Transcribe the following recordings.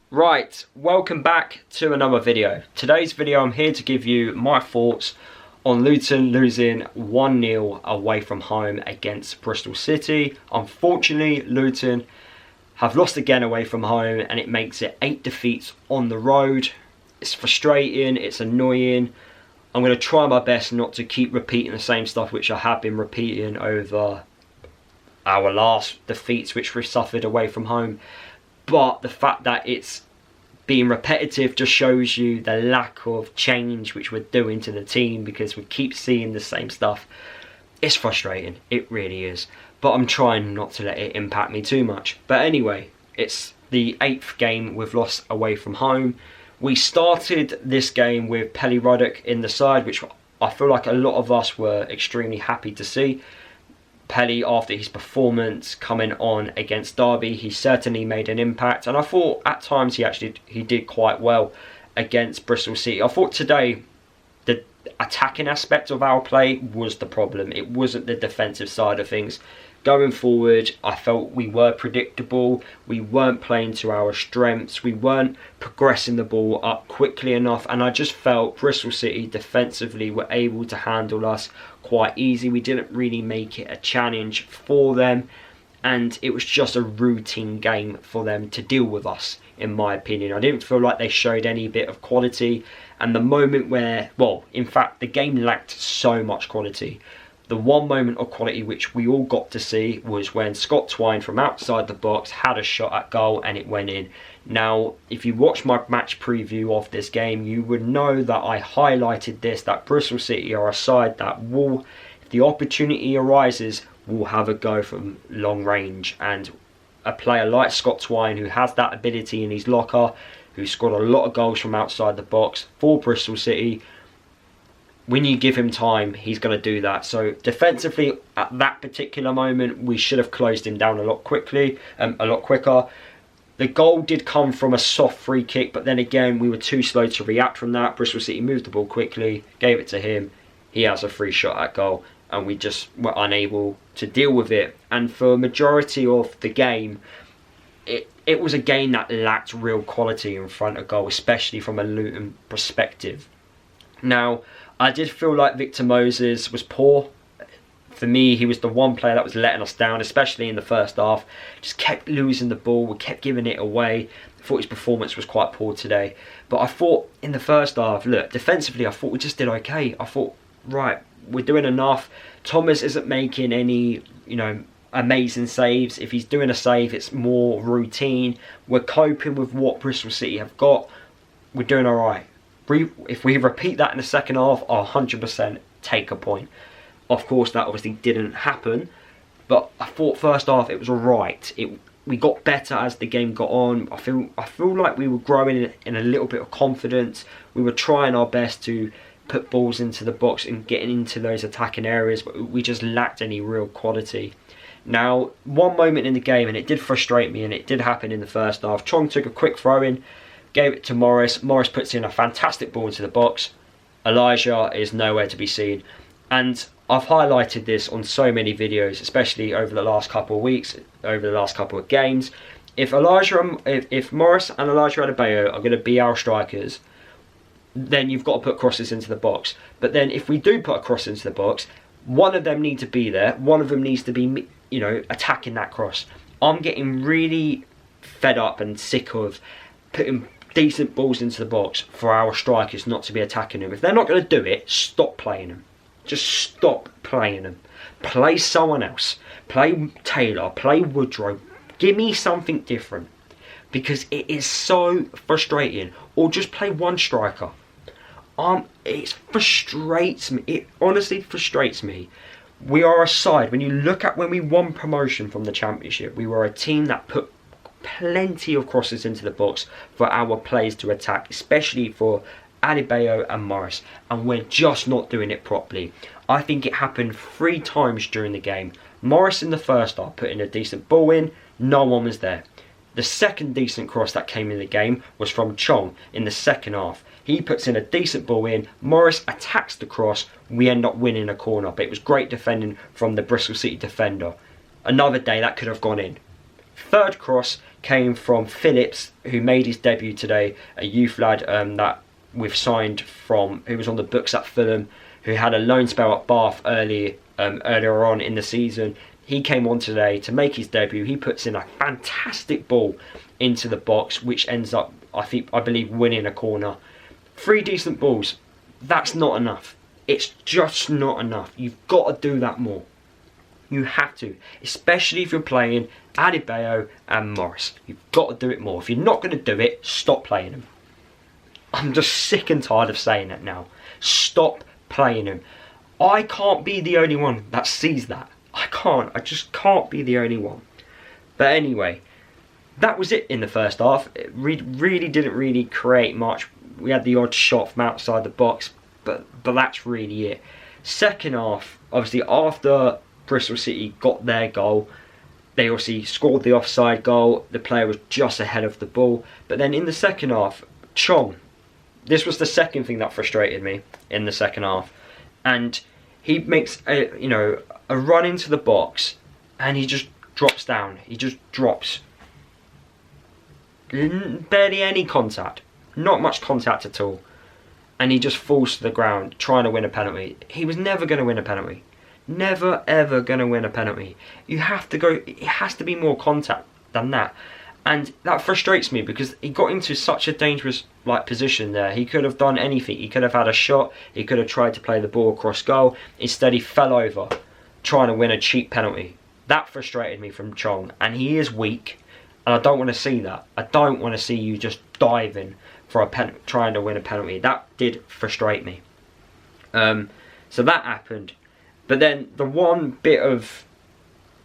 Right, welcome back to another video. Today's video I'm here to give you my thoughts on Luton losing 1-0 away from home against Bristol City. Unfortunately, Luton have lost again away from home and it makes it 8 defeats on the road. It's frustrating, it's annoying. I'm going to try my best not to keep repeating the same stuff which I have been repeating over our last defeats which we suffered away from home. But the fact that it's being repetitive just shows you the lack of change which we're doing to the team, because we keep seeing the same stuff. It's frustrating, it really is. But I'm trying not to let it impact me too much. But anyway, it's the 8th game we've lost away from home. We started this game with Pelly Ruddock in the side, which I feel like a lot of us were extremely happy to see. Pelly, after his performance coming on against Derby, he certainly made an impact, and I thought at times he did quite well against Bristol City. I thought today the attacking aspect of our play was the problem. It wasn't the defensive side of things. Going forward, I felt we were predictable. We weren't playing to our strengths. We weren't progressing the ball up quickly enough. And I just felt Bristol City defensively were able to handle us quite easy. We didn't really make it a challenge for them. And it was just a routine game for them to deal with us, in my opinion. I didn't feel like they showed any bit of quality. And the moment where, well, in fact, the game lacked so much quality. The one moment of quality which we all got to see was when Scott Twine from outside the box had a shot at goal and it went in. Now, if you watch my match preview of this game, you would know that I highlighted this, that Bristol City are a side that will, if the opportunity arises, will have a go from long range. And a player like Scott Twine, who has that ability in his locker, who scored a lot of goals from outside the box for Bristol City, when you give him time, he's going to do that. So defensively, at that particular moment, we should have closed him down a lot quicker. The goal did come from a soft free kick, but then again, we were too slow to react from that. Bristol City moved the ball quickly, gave it to him. He has a free shot at goal, and we just were unable to deal with it. And for a majority of the game, it was a game that lacked real quality in front of goal, especially from a Luton perspective. Now, I did feel like Victor Moses was poor. For me, he was the one player that was letting us down, especially in the first half. Just kept losing the ball, we kept giving it away. I thought his performance was quite poor today. But I thought in the first half, look, defensively, I thought we just did okay. I thought, right, we're doing enough. Thomas isn't making any, amazing saves. If he's doing a save, it's more routine. We're coping with what Bristol City have got. We're doing all right. If we repeat that in the second half, I'll 100% take a point. Of course, that obviously didn't happen, but I thought first half it was alright. We got better as the game got on. I feel like we were growing in a little bit of confidence. We were trying our best to put balls into the box and getting into those attacking areas, but we just lacked any real quality. Now, one moment in the game, and it did frustrate me, and it did happen in the first half. Chong took a quick throw in, gave it to Morris. Morris puts in a fantastic ball into the box. Elijah is nowhere to be seen. And I've highlighted this on so many videos, especially over the last couple of weeks, over the last couple of games. If Morris and Elijah Adebayo are going to be our strikers, then you've got to put crosses into the box. But then if we do put a cross into the box, one of them needs to be there. One of them needs to be, attacking that cross. I'm getting really fed up and sick of putting decent balls into the box for our strikers not to be attacking them. If they're not going to do it, stop playing them. Just stop playing them. Play someone else. Play Taylor. Play Woodrow. Give me something different, because it is so frustrating. Or just play one striker. It frustrates me. It honestly frustrates me. We are a side, when you look at when we won promotion from the Championship, we were a team that put plenty of crosses into the box for our players to attack, especially for Adebayo and Morris, and we're just not doing it properly. I think it happened 3 times during the game. Morris in the first half put in a decent ball in, no one was there. The second decent cross that came in the game was from Chong in the second half. He puts in a decent ball in, Morris attacks the cross, we end up winning a corner. But it was great defending from the Bristol City defender. Another day that could have gone in. Third cross came from Phillips, who made his debut today, a youth lad that we've signed from, who was on the books at Fulham, who had a loan spell at Bath earlier on in the season. He came on today to make his debut. He puts in a fantastic ball into the box, which ends up, I believe, winning a corner. 3 decent balls. That's not enough. It's just not enough. You've got to do that more. You have to, especially if you're playing Adebayo and Morris. You've got to do it more. If you're not going to do it, stop playing them. I'm just sick and tired of saying it now. Stop playing them. I can't be the only one that sees that. I can't. I just can't be the only one. But anyway, that was it in the first half. It really didn't create much. We had the odd shot from outside the box, but that's really it. Second half, obviously after Bristol City got their goal, they obviously scored the offside goal. The player was just ahead of the ball. But then in the second half, Chong, this was the second thing that frustrated me in the second half. And he makes a run into the box, and he just drops down. He just drops. Barely any contact. Not much contact at all. And he just falls to the ground trying to win a penalty. He was never going to win a penalty. Never ever going to win a penalty. You have to go, it has to be more contact than that. And that frustrates me because he got into such a dangerous position there. He could have done anything. He could have had a shot. He could have tried to play the ball across goal. Instead he fell over trying to win a cheap penalty. That frustrated me from Chong. And he is weak. And I don't want to see that. I don't want to see you just diving for a trying to win a penalty. That did frustrate me. So that happened. But then the one bit of,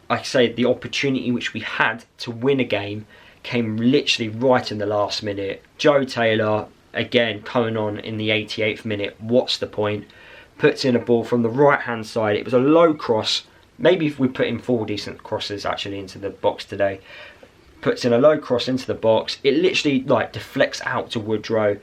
like I say, the opportunity which we had to win a game came literally right in the last minute. Joe Taylor, again, coming on in the 88th minute. What's the point? Puts in a ball from the right-hand side. It was a low cross. Maybe if we put in 4 decent crosses actually into the box today. Puts in a low cross into the box. It literally deflects out to Woodrow.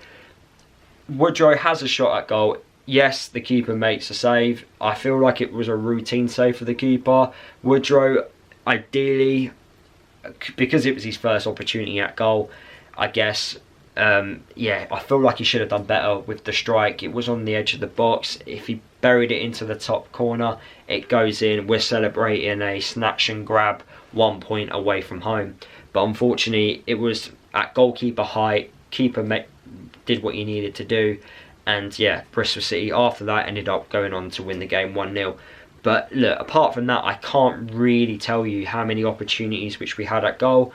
Woodrow has a shot at goal. Yes, the keeper makes a save. I feel like it was a routine save for the keeper. Woodrow, ideally, because it was his first opportunity at goal, I guess, I feel like he should have done better with the strike. It was on the edge of the box. If he buried it into the top corner, it goes in. We're celebrating a snatch and grab 1 point away from home. But unfortunately, it was at goalkeeper height. Keeper did what he needed to do. And yeah, Bristol City after that ended up going on to win the game 1-0. But look, apart from that, I can't really tell you how many opportunities which we had at goal.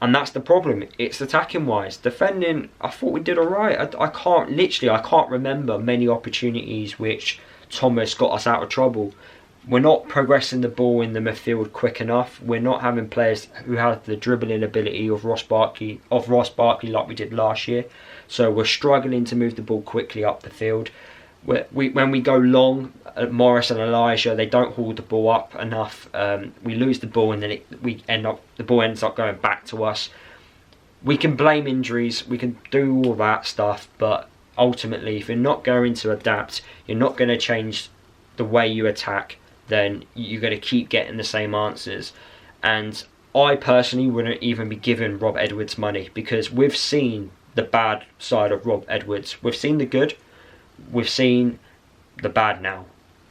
And that's the problem. It's attacking wise. Defending, I thought we did alright. I can't remember many opportunities which Thomas got us out of trouble. We're not progressing the ball in the midfield quick enough. We're not having players who have the dribbling ability of Ross Barkley like we did last year. So we're struggling to move the ball quickly up the field. When we go long, Morris and Elijah, they don't hold the ball up enough. We lose the ball and then the ball ends up going back to us. We can blame injuries, we can do all that stuff, but ultimately, if you're not going to adapt, you're not going to change the way you attack, then you're going to keep getting the same answers. And I personally wouldn't even be giving Rob Edwards money, because we've seen the bad side of Rob Edwards. We've seen the good, we've seen the bad now,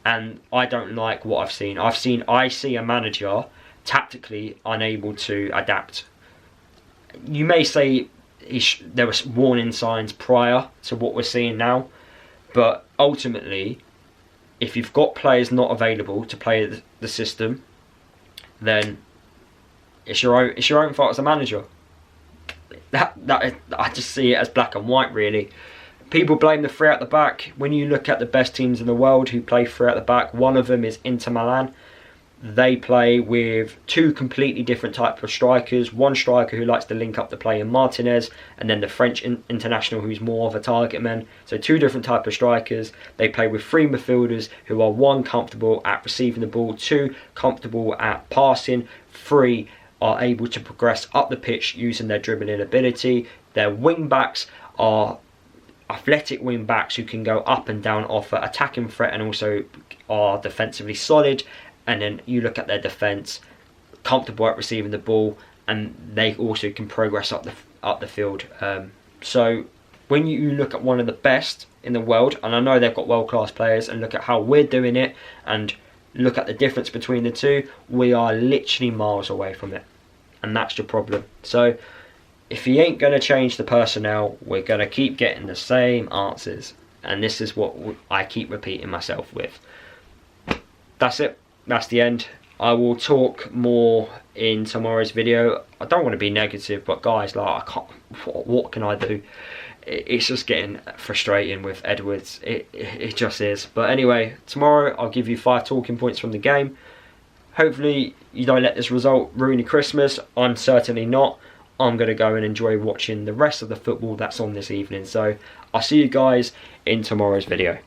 and I don't like what I've seen. I see a manager tactically unable to adapt. You may say there were warning signs prior to what we're seeing now, but ultimately, if you've got players not available to play the system, then it's your own fault as a manager. I just see it as black and white, really. People blame the 3 at the back. When you look at the best teams in the world who play 3 at the back, one of them is Inter Milan. They play with 2 completely different types of strikers. One striker who likes to link up the play in Martinez, and then the French international who's more of a target man. So 2 different types of strikers. They play with 3 midfielders who are 1, comfortable at receiving the ball, 2, comfortable at passing, 3, are able to progress up the pitch using their dribbling ability. Their wing backs are athletic wing backs who can go up and down, offer attacking threat, and also are defensively solid. And then you look at their defence, comfortable at receiving the ball, and they also can progress up the field. So when you look at one of the best in the world, and I know they've got world-class players, and look at how we're doing it, and look at the difference between the two, we are literally miles away from it, and that's your problem. So if he ain't going to change the personnel, we're going to keep getting the same answers, and this is what I keep repeating myself with. That's it. That's the end. I will talk more in tomorrow's video. I don't want to be negative, but guys, like, I can't. What can I do? It's just getting frustrating with Edwards. It just is. But anyway, tomorrow I'll give you 5 talking points from the game. Hopefully you don't let this result ruin your Christmas. I'm certainly not. I'm going to go and enjoy watching the rest of the football that's on this evening. So I'll see you guys in tomorrow's video.